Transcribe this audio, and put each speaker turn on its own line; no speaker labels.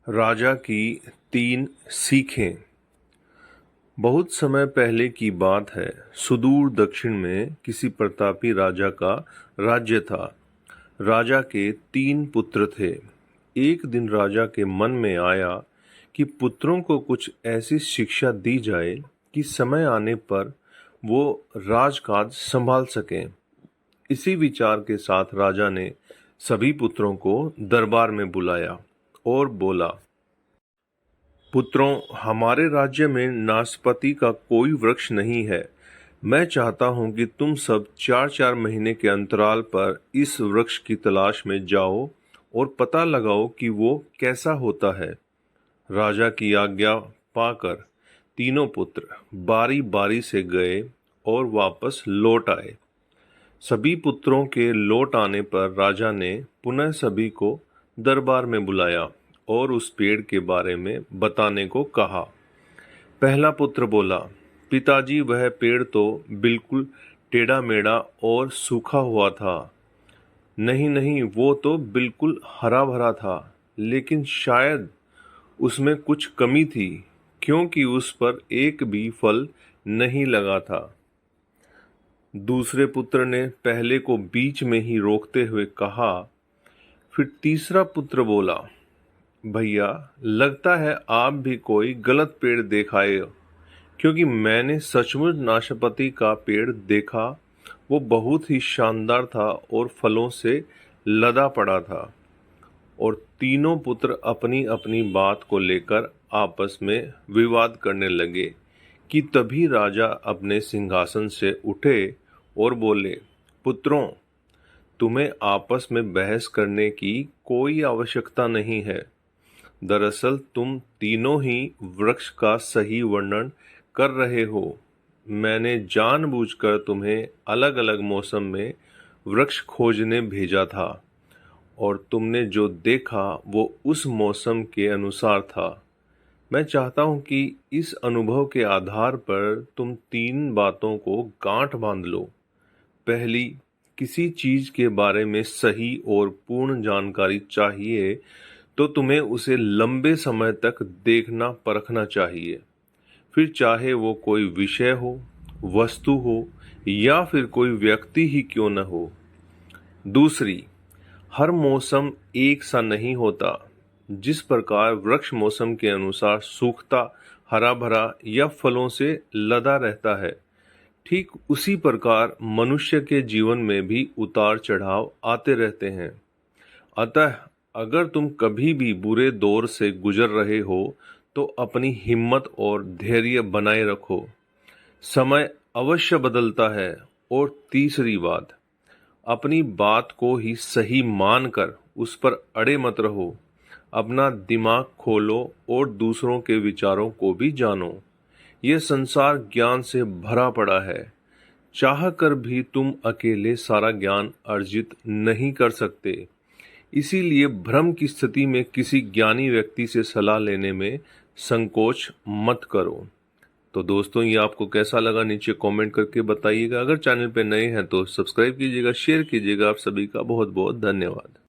राजा की 3 सीखें। बहुत समय पहले की बात है। सुदूर दक्षिण में किसी प्रतापी राजा का राज्य था। राजा के 3 पुत्र थे। एक दिन राजा के मन में आया कि पुत्रों को कुछ ऐसी शिक्षा दी जाए कि समय आने पर वो राजकाज संभाल सकें। इसी विचार के साथ राजा ने सभी पुत्रों को दरबार में बुलाया और बोला, पुत्रों, हमारे राज्य में नाशपाती का कोई वृक्ष नहीं है। मैं चाहता हूं कि तुम सब 4-4 महीने के अंतराल पर इस वृक्ष की तलाश में जाओ और पता लगाओ कि वो कैसा होता है। राजा की आज्ञा पाकर तीनों पुत्र बारी बारी से गए और वापस लौट आए। सभी पुत्रों के लौट आने पर राजा ने पुनः सभी को दरबार में बुलाया और उस पेड़ के बारे में बताने को कहा। पहला पुत्र बोला, पिताजी, वह पेड़ तो बिल्कुल टेढ़ा मेढ़ा और सूखा हुआ था। नहीं नहीं, वो तो बिल्कुल हरा भरा था, लेकिन शायद उसमें कुछ कमी थी, क्योंकि उस पर एक भी फल नहीं लगा था। दूसरे पुत्र ने पहले को बीच में ही रोकते हुए कहा। फिर तीसरा पुत्र बोला, भैया, लगता है आप भी कोई गलत पेड़ देख आए, क्योंकि मैंने सचमुच नाशपाती का पेड़ देखा। वो बहुत ही शानदार था और फलों से लदा पड़ा था। और तीनों पुत्र अपनी अपनी बात को लेकर आपस में विवाद करने लगे कि तभी राजा अपने सिंहासन से उठे और बोले, पुत्रों, तुम्हें आपस में बहस करने की कोई आवश्यकता नहीं है। दरअसल तुम तीनों ही वृक्ष का सही वर्णन कर रहे हो। मैंने जानबूझकर तुम्हें अलग अलग मौसम में वृक्ष खोजने भेजा था, और तुमने जो देखा वो उस मौसम के अनुसार था। मैं चाहता हूं कि इस अनुभव के आधार पर तुम 3 बातों को गांठ बांध लो। पहली, किसी चीज के बारे में सही और पूर्ण जानकारी चाहिए तो तुम्हें उसे लंबे समय तक देखना परखना चाहिए। फिर चाहे वो कोई विषय हो, वस्तु हो या फिर कोई व्यक्ति ही क्यों न हो। दूसरी, हर मौसम एक सा नहीं होता। जिस प्रकार वृक्ष मौसम के अनुसार सूखता, हरा भरा या फलों से लदा रहता है, ठीक उसी प्रकार मनुष्य के जीवन में भी उतार चढ़ाव आते रहते हैं। अतः अगर तुम कभी भी बुरे दौर से गुजर रहे हो तो अपनी हिम्मत और धैर्य बनाए रखो। समय अवश्य बदलता है। और तीसरी बात, अपनी बात को ही सही मानकर उस पर अड़े मत रहो। अपना दिमाग खोलो और दूसरों के विचारों को भी जानो। यह संसार ज्ञान से भरा पड़ा है। चाह कर भी तुम अकेले सारा ज्ञान अर्जित नहीं कर सकते। इसीलिए भ्रम की स्थिति में किसी ज्ञानी व्यक्ति से सलाह लेने में संकोच मत करो। तो दोस्तों, ये आपको कैसा लगा नीचे कमेंट करके बताइएगा। अगर चैनल पे नए हैं तो सब्सक्राइब कीजिएगा, शेयर कीजिएगा। आप सभी का बहुत बहुत धन्यवाद।